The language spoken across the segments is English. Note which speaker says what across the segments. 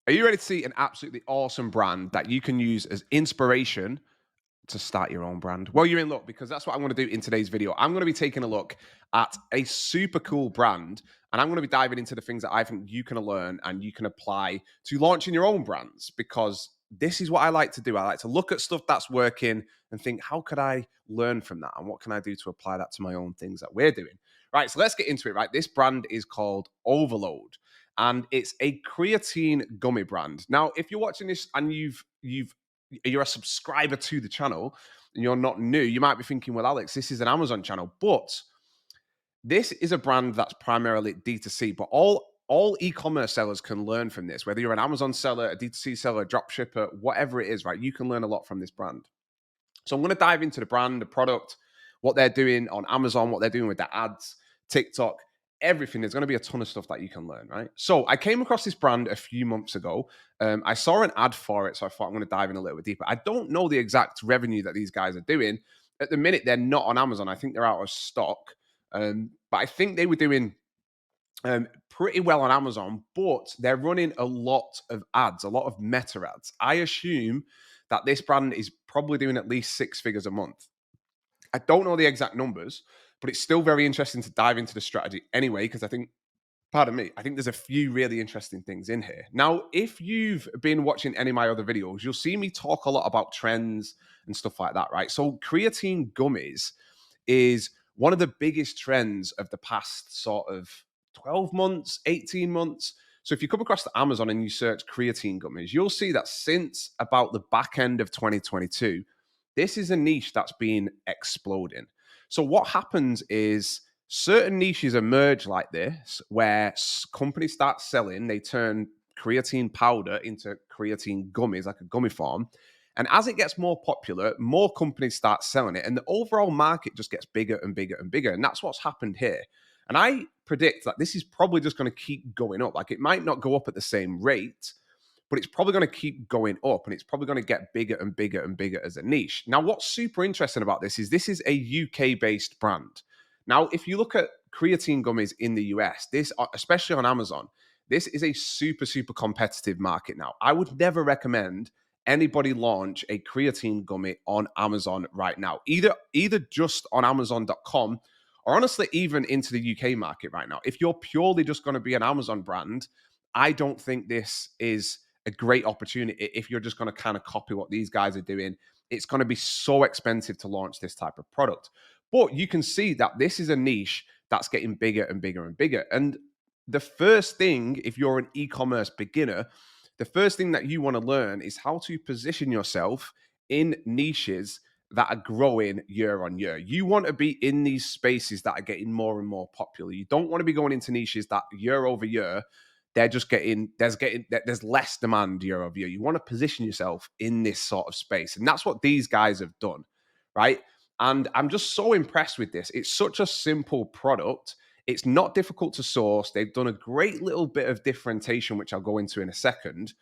Speaker 1: Are you ready to see an absolutely awesome brand that you can use as inspiration to start your own brand? Well, you're in luck because that's what I'm going to do in today's video. I'm going to be taking a look at a super cool brand and I'm going to be diving into the things that I think you can learn and you can apply to launching your own brands because this is what I like to do. I like to look at stuff that's working and think, how could I learn from that? And what can I do to apply that to my own things that we're doing? Right. So let's get into it. Right. This brand is called Overload and it's a creatine gummy brand. Now, if you're watching this and you're a subscriber to the channel and you're not new, you might be thinking, well, Alex, this is an Amazon channel, but this is a brand that's primarily D2C, but all e-commerce sellers can learn from this, whether you're an Amazon seller, a D2C seller, a drop shipper, whatever it is, right? You can learn a lot from this brand. So I'm going to dive into the brand, the product, what they're doing on Amazon, what they're doing with their ads, TikTok, everything. There's going to be a ton of stuff that you can learn, right? So I came across this brand a few months ago. I saw an ad for it, so I thought I'm going to dive in a little bit deeper. I don't know the exact revenue that these guys are doing. At the minute, they're not on Amazon. I think they're out of stock. But I think they were doing pretty well on Amazon, but they're running a lot of ads, a lot of meta ads. I assume that this brand is probably doing at least six figures a month. I don't know the exact numbers, but it's still very interesting to dive into the strategy anyway, because I think, pardon me, I think there's a few really interesting things in here. Now, if you've been watching any of my other videos, you'll see me talk a lot about trends and stuff like that, right? So creatine gummies is one of the biggest trends of the past sort of 12 months, 18 months. So if you come across the Amazon and you search creatine gummies, you'll see that since about the back end of 2022, this is a niche that's been exploding. So what happens is certain niches emerge like this where companies start selling, they turn creatine powder into creatine gummies, like a gummy form. And as it gets more popular, more companies start selling it, and the overall market just gets bigger and bigger and bigger. And that's what's happened here. And I predict that this is probably just going to keep going up. Like it might not go up at the same rate, but it's probably going to keep going up and it's probably going to get bigger and bigger and bigger as a niche. Now, what's super interesting about this is a UK based brand. Now, if you look at creatine gummies in the US, this, especially on Amazon, this is a super, super competitive market now. I would never recommend anybody launch a creatine gummy on Amazon right now, either just on Amazon.com or honestly, even into the UK market right now. If you're purely just going to be an Amazon brand, I don't think this is a great opportunity if you're just going to kind of copy what these guys are doing. It's going to be so expensive to launch this type of product. But you can see that this is a niche that's getting bigger and bigger and bigger. And the first thing, if you're an e-commerce beginner, the first thing that you want to learn is how to position yourself in niches that are growing year on year. You want to be in these spaces that are getting more and more popular. You don't want to be going into niches that year over year there's less demand year over year. You want to position yourself in this sort of space. And that's what these guys have done, right? And I'm just so impressed with this. It's such a simple product. It's not difficult to source. They've done a great little bit of differentiation, which I'll go into in a second.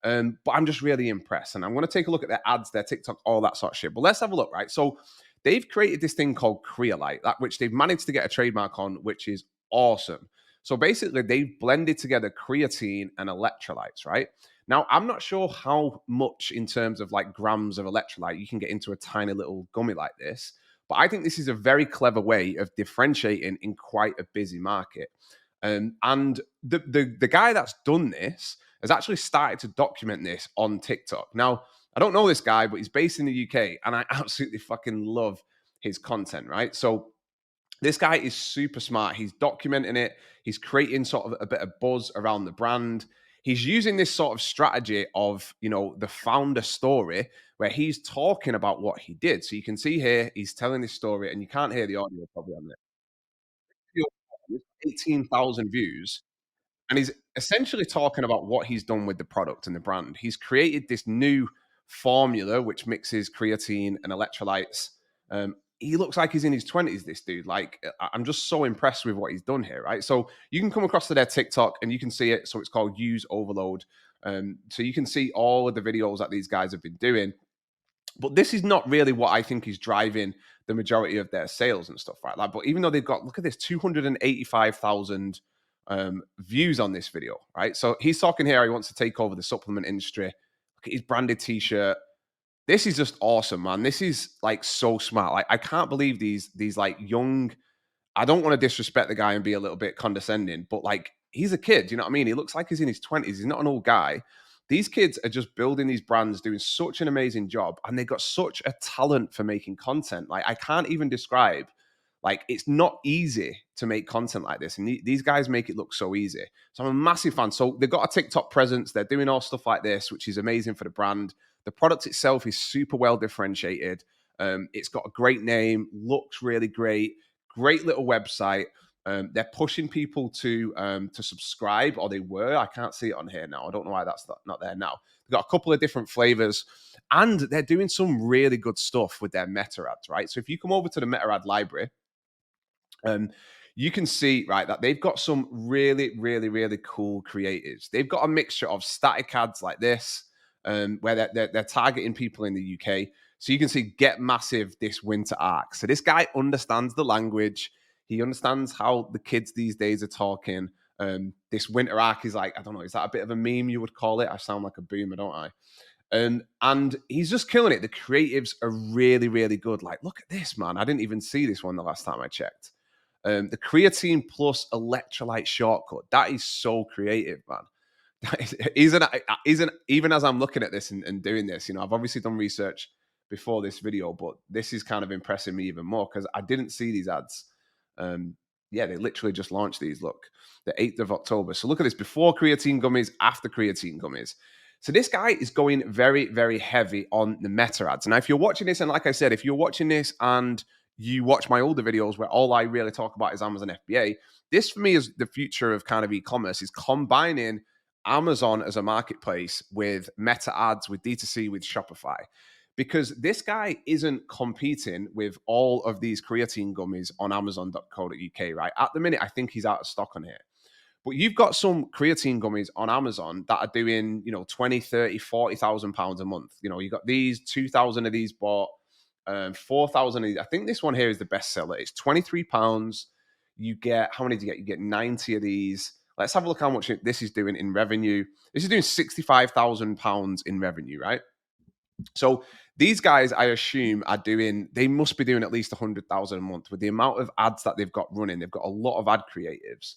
Speaker 1: But I'm just really impressed. And I'm going to take a look at their ads, their TikTok, all that sort of shit. But let's have a look, right? So they've created this thing called Creolite, which they've managed to get a trademark on, which is awesome. So basically, they've blended together creatine and electrolytes, right? Now, I'm not sure how much in terms of like grams of electrolyte you can get into a tiny little gummy like this, but I think this is a very clever way of differentiating in quite a busy market. And the guy that's done this has actually started to document this on TikTok. Now, I don't know this guy, but he's based in the UK, and I absolutely fucking love his content, right? So this guy is super smart. He's documenting it. He's creating sort of a bit of buzz around the brand. He's using this sort of strategy of, the founder story where he's talking about what he did. So you can see here, he's telling this story and you can't hear the audio probably on it. 18,000 views. And he's essentially talking about what he's done with the product and the brand. He's created this new formula which mixes creatine and electrolytes. He looks like he's in his 20s, this dude. Like, I'm just so impressed with what he's done here, right? So you can come across to their TikTok and you can see it. So it's called Use Overload. So you can see all of the videos that these guys have been doing. But this is not really what I think is driving the majority of their sales and stuff like that. But even though they've got, look at this, 285,000 views on this video, right? So he's talking here. He wants to take over the supplement industry. Look at his branded T-shirt. This is just awesome, man. This is like so smart. Like I can't believe these like young. I don't want to disrespect the guy and be a little bit condescending, but like he's a kid. You know what I mean? He looks like he's in his 20s. He's not an old guy. These kids are just building these brands, doing such an amazing job, and they've got such a talent for making content. Like I can't even describe. Like it's not easy to make content like this, and these guys make it look so easy. So I'm a massive fan. So they've got a TikTok presence. They're doing all stuff like this, which is amazing for the brand. The product itself is super well differentiated. It's got a great name, looks really great, great little website. They're pushing people to subscribe, or they were. I can't see it on here now. I don't know why that's not there now. They've got a couple of different flavors, and they're doing some really good stuff with their meta ads, right? So if you come over to the meta ad library, um, you can see, right, that they've got some really, really, really cool creatives. They've got a mixture of static ads like this, where they're targeting people in the UK. So you can see Get Massive this winter arc. So this guy understands the language. He understands how the kids these days are talking. This winter arc is like, I don't know, is that a bit of a meme you would call it? I sound like a boomer, don't I? And he's just killing it. The creatives are really, really good. Like, look at this, man. I didn't even see this one the last time I checked. The creatine plus electrolyte shortcut. That is so creative, man. Even as I'm looking at this and doing this, you know, I've obviously done research before this video, but this is kind of impressing me even more because I didn't see these ads. Yeah, they literally just launched these. Look, the 8th of October. So look at this: before creatine gummies, after creatine gummies. So this guy is going very, very heavy on the meta ads. Now, if you're watching this, and like I said, if you're watching this and you watch my older videos where all I really talk about is Amazon FBA, this for me is the future of kind of e-commerce, is combining Amazon as a marketplace with meta ads, with D2C, with Shopify. Because this guy isn't competing with all of these creatine gummies on Amazon.co.uk, right? At the minute, I think he's out of stock on here. But you've got some creatine gummies on Amazon that are doing, you know, 20, 30, 40,000 pounds a month. You know, you got these, 2,000 of these bought, 4,000 of these. I think this one here is the best seller. It's £23. You get, how many do you get? You get 90 of these. Let's have a look how much this is doing in revenue. This is doing £65,000 in revenue, right? So these guys, I assume, are doing, they must be doing at least 100,000 a month with the amount of ads that they've got running. They've got a lot of ad creatives.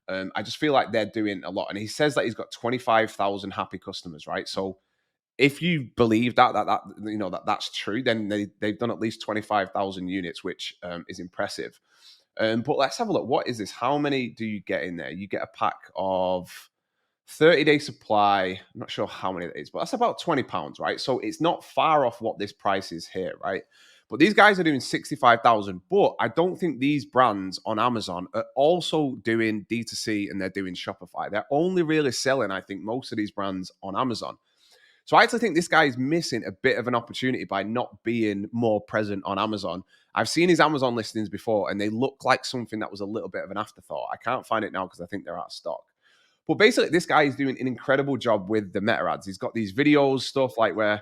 Speaker 1: I just feel like they're doing a lot. And he says that he's got 25,000 happy customers, right? So if you believe that you know that's true, then they've done at least 25,000 units, which is impressive. But let's have a look. What is this? How many do you get in there? You get a pack of 30-day supply. I'm not sure how many that is, but that's about £20, right? So it's not far off what this price is here, right? But these guys are doing 65,000. But I don't think these brands on Amazon are also doing D2C and they're doing Shopify. They're only really selling, I think, most of these brands on Amazon. So I actually think this guy is missing a bit of an opportunity by not being more present on Amazon. I've seen his Amazon listings before and they look like something that was a little bit of an afterthought. I can't find it now because I think they're out of stock. But basically, this guy is doing an incredible job with the meta ads. He's got these videos, stuff like where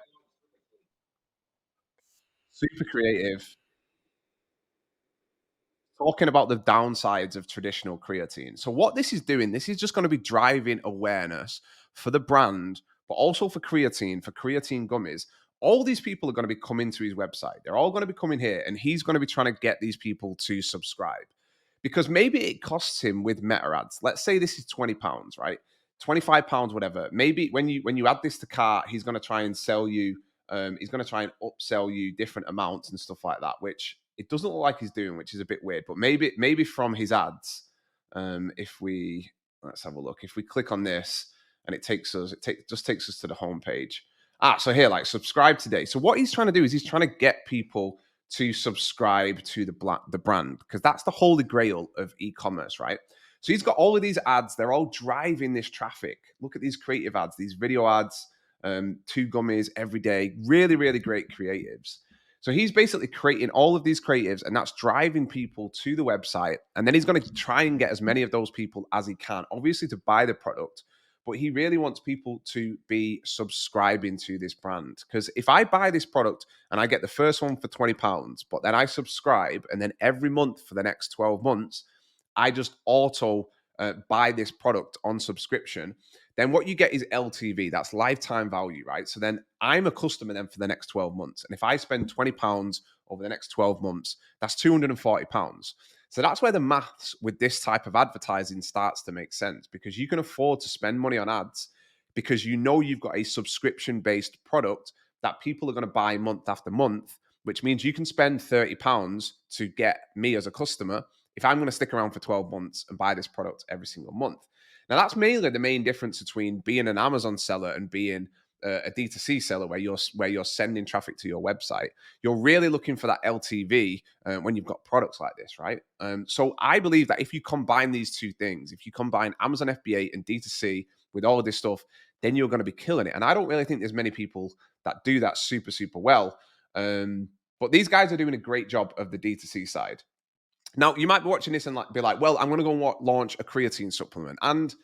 Speaker 1: super creative, talking about the downsides of traditional creatine. So what this is doing, this is just going to be driving awareness for the brand, but also for creatine gummies. All these people are going to be coming to his website. They're all going to be coming here, and he's going to be trying to get these people to subscribe. Because maybe it costs him with meta ads. Let's say this is £20, right? £25, whatever. Maybe when you add this to cart, he's going to try and sell you. He's going to try and upsell you different amounts and stuff like that, which it doesn't look like he's doing, which is a bit weird. But maybe from his ads, if we let's have a look. If we click on this and it takes us, just takes us to the homepage. So here, like subscribe today. So what he's trying to do is he's trying to get people to subscribe to the brand, because that's the holy grail of e-commerce, right? So he's got all of these ads. They're all driving this traffic. Look at these creative ads, these video ads, 2 gummies every day. Really, really great creatives. So he's basically creating all of these creatives, and that's driving people to the website. And then he's going to try and get as many of those people as he can, obviously to buy the product. But he really wants people to be subscribing to this brand. Because if I buy this product and I get the first one for £20, but then I subscribe, and then every month for the next 12 months, I just auto buy this product on subscription, then what you get is LTV. That's lifetime value, right? So then I'm a customer then for the next 12 months. And if I spend £20 over the next 12 months, that's £240. So that's where the maths with this type of advertising starts to make sense, because you can afford to spend money on ads because you know you've got a subscription based product that people are going to buy month after month, which means you can spend £30 to get me as a customer if I'm going to stick around for 12 months and buy this product every single month. Now, that's mainly the main difference between being an Amazon seller and being a D2C seller, where you're sending traffic to your website. You're really looking for that LTV when you've got products like this, right? So I believe that if you combine these two things, if you combine Amazon FBA and D2C with all of this stuff, then you're going to be killing it. And I don't really think there's many people that do that super, super well. But these guys are doing a great job of the D2C side. Now, you might be watching this and be like, well, I'm going to go and launch a creatine supplement. And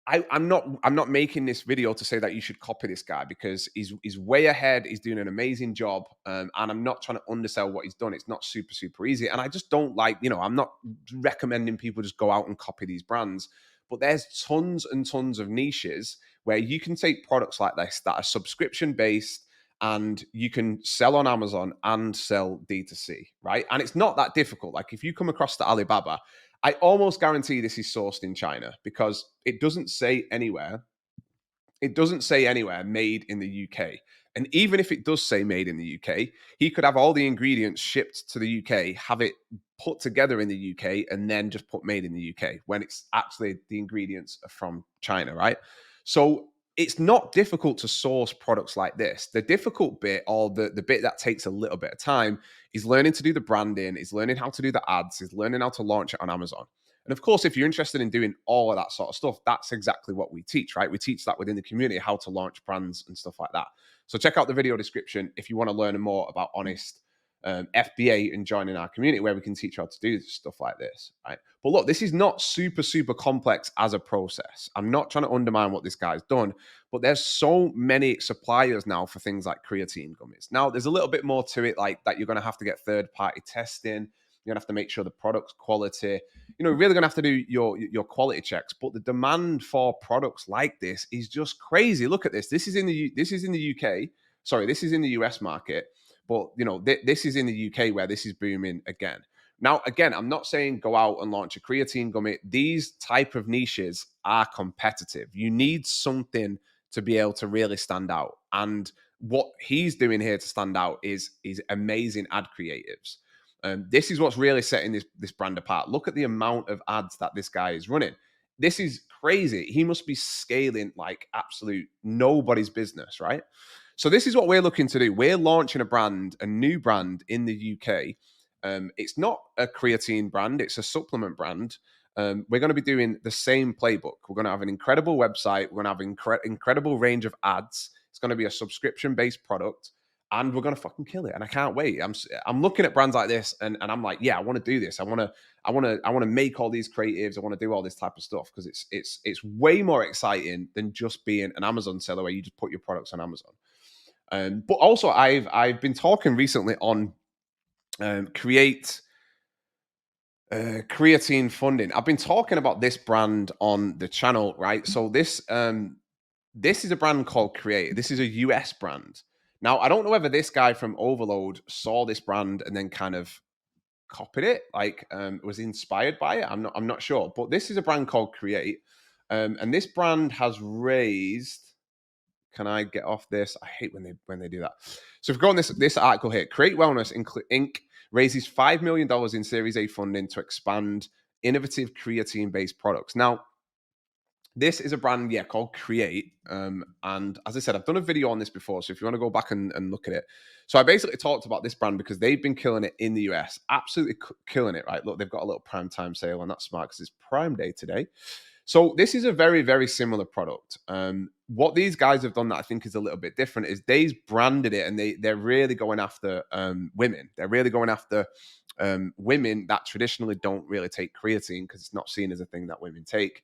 Speaker 1: I'm not making this video to say that you should copy this guy, because he's way ahead. He's doing an amazing job, and I'm not trying to undersell what he's done. It's not super, super easy, and I just don't like, I'm not recommending people just go out and copy these brands. But there's tons and tons of niches where you can take products like this that are subscription based, and you can sell on Amazon and sell D2C, right? And it's not that difficult. Like, if you come across the Alibaba, I almost guarantee this is sourced in China, because it doesn't say anywhere. It doesn't say anywhere made in the UK. And even if it does say made in the UK, he could have all the ingredients shipped to the UK, have it put together in the UK, and then just put made in the UK, when it's actually the ingredients are from China, right? So it's not difficult to source products like this. The difficult bit, or the bit that takes a little bit of time, is learning to do the branding, is learning how to do the ads, is learning how to launch it on Amazon. And of course, if you're interested in doing all of that sort of stuff, that's exactly what we teach, right? We teach that within the community, how to launch brands and stuff like that. So check out the video description if you want to learn more about Honest FBA and joining our community, where we can teach you how to do stuff like this, right? But look, this is not super, super complex as a process. I'm not trying to undermine what this guy's done, but there's so many suppliers now for things like creatine gummies. Now, there's a little bit more to it, like that you're going to have to get third-party testing. You're gonna have to make sure the product's quality. You're really gonna have to do your quality checks. But the demand for products like this is just crazy. Look at this. This is in the UK. Sorry, this is in the US market. But this is in the UK, where this is booming again. Now, again, I'm not saying go out and launch a creatine gummy. These type of niches are competitive. You need something to be able to really stand out. And what he's doing here to stand out is amazing ad creatives. This is what's really setting this brand apart. Look at the amount of ads that this guy is running. This is crazy. He must be scaling like absolute nobody's business, right? So this is what we're looking to do. We're launching a new brand in the UK. It's not a creatine brand, it's a supplement brand. We're going to be doing the same playbook. We're going to have an incredible website. We're going to have incredible range of ads. It's going to be a subscription-based product, and we're going to fucking kill it. And I can't wait. I'm looking at brands like this, and I'm like, yeah, I want to do this. I want to make all these creatives. I want to do all this type of stuff, because it's way more exciting than just being an Amazon seller where you just put your products on Amazon. But also, I've been talking recently on creatine funding. I've been talking about this brand on the channel, right? So this is a brand called Create. This is a US brand. Now, I don't know whether this guy from Overload saw this brand and then kind of copied it, like was inspired by it. I'm not sure, but this is a brand called Create, and this brand has raised. Can I get off this? I hate when they do that. So if we go on this article here, Create Wellness Inc. raises $5 million in Series A funding to expand innovative creatine-based products. Now, this is a brand, called Create. And as I said, I've done a video on this before. So if you want to go back and look at it. So I basically talked about this brand because they've been killing it in the US. Absolutely killing it, right? Look, they've got a little prime time sale, and that's smart because it's Prime Day today. So this is a very, very similar product. What these guys have done that I think is a little bit different is they've branded it, and they're really going after women. They're really going after women that traditionally don't really take creatine because it's not seen as a thing that women take.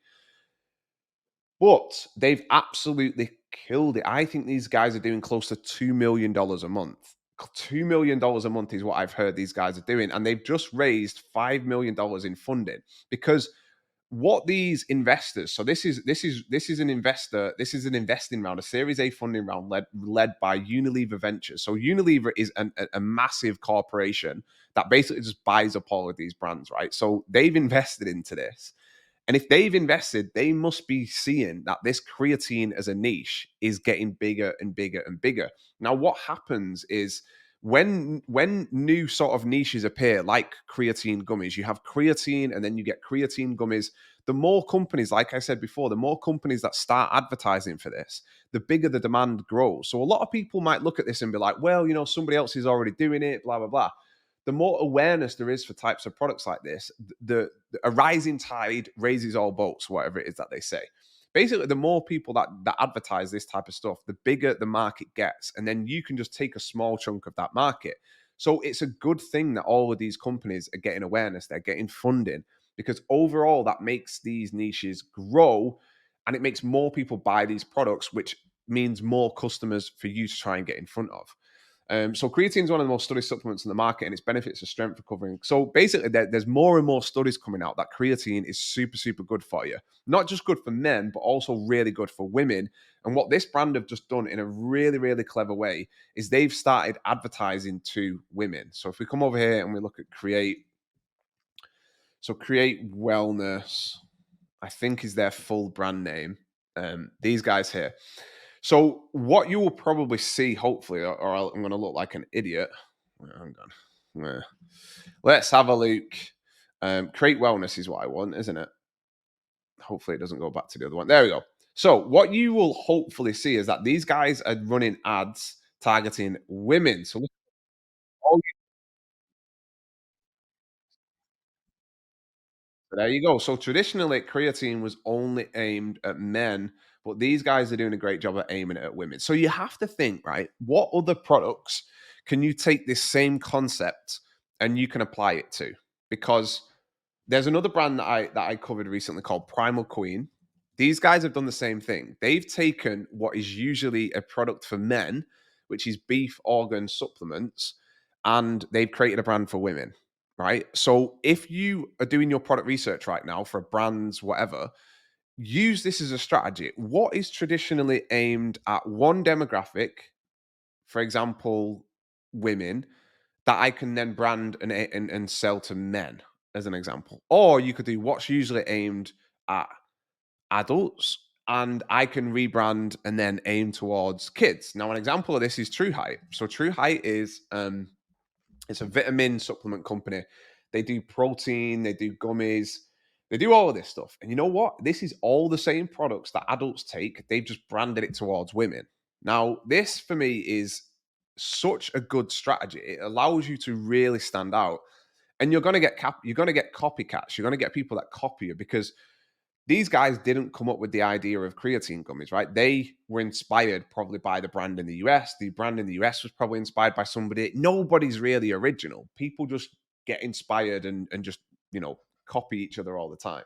Speaker 1: But they've absolutely killed it. I think these guys are doing close to $2 million a month. $2 million a month is what I've heard these guys are doing. And they've just raised $5 million in funding, because what these investors, so this is an investor, this is an investing round, a Series A funding round led by Unilever Ventures. So Unilever is a massive corporation that basically just buys up all of these brands, right? So they've invested into this. And if they've invested, they must be seeing that this creatine as a niche is getting bigger and bigger and bigger. Now, what happens is when new sort of niches appear, like creatine gummies, you have creatine and then you get creatine gummies. The more companies, like I said before, the more companies that start advertising for this, the bigger the demand grows. So a lot of people might look at this and be like, well, somebody else is already doing it, blah, blah, blah. The more awareness there is for types of products like this, a rising tide raises all boats, whatever it is that they say. Basically, the more people that advertise this type of stuff, the bigger the market gets, and then you can just take a small chunk of that market. So it's a good thing that all of these companies are getting awareness, they're getting funding, because overall that makes these niches grow, and it makes more people buy these products, which means more customers for you to try and get in front of. So creatine is one of the most studied supplements in the market, and its benefits are strength recovering. So basically, there's more and more studies coming out that creatine is super, super good for you. Not just good for men, but also really good for women. And what this brand have just done in a really, really clever way is they've started advertising to women. So if we come over here and we look at Create Wellness, I think is their full brand name. These guys here. So what you will probably see, hopefully, or I'm going to look like an idiot. Hang on. Let's have a look. Create Wellness is what I want, isn't it? Hopefully it doesn't go back to the other one. There we go. So what you will hopefully see is that these guys are running ads targeting women. So look, all there you go. So traditionally, creatine was only aimed at men, but these guys are doing a great job at aiming it at women. So you have to think, right? What other products can you take this same concept and you can apply it to? Because there's another brand that I covered recently called Primal Queen. These guys have done the same thing. They've taken what is usually a product for men, which is beef organ supplements, and they've created a brand for women, right? So if you are doing your product research right now for brands, whatever, use this as a strategy. What is traditionally aimed at one demographic, for example, women, that I can then brand and sell to men, as an example? Or you could do what's usually aimed at adults, and I can rebrand and then aim towards kids. Now, an example of this is True Height. So True Height is it's a vitamin supplement company. They do protein, they do gummies, they do all of this stuff. And you know what? This is all the same products that adults take. They've just branded it towards women. Now, this for me is such a good strategy. It allows you to really stand out. And you're going to get you're going to get copycats. You're going to get people that copy you, because these guys didn't come up with the idea of creatine gummies, right? They were inspired probably by the brand in the US. The brand in the US was probably inspired by somebody. Nobody's really original. People just get inspired and just, copy each other all the time.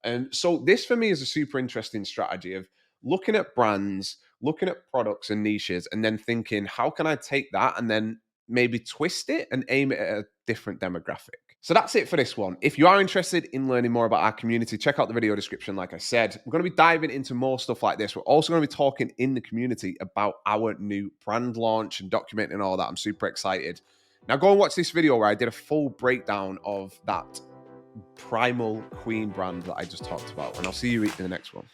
Speaker 1: And so this for me is a super interesting strategy of looking at brands, looking at products and niches, and then thinking, how can I take that and then maybe twist it and aim it at a different demographic? So that's it for this one. If you are interested in learning more about our community, check out the video description. Like I said, we're going to be diving into more stuff like this. We're also going to be talking in the community about our new brand launch and documenting all that. I'm super excited. Now go and watch this video where I did a full breakdown of that Primal Queen brand that I just talked about. And I'll see you in the next one.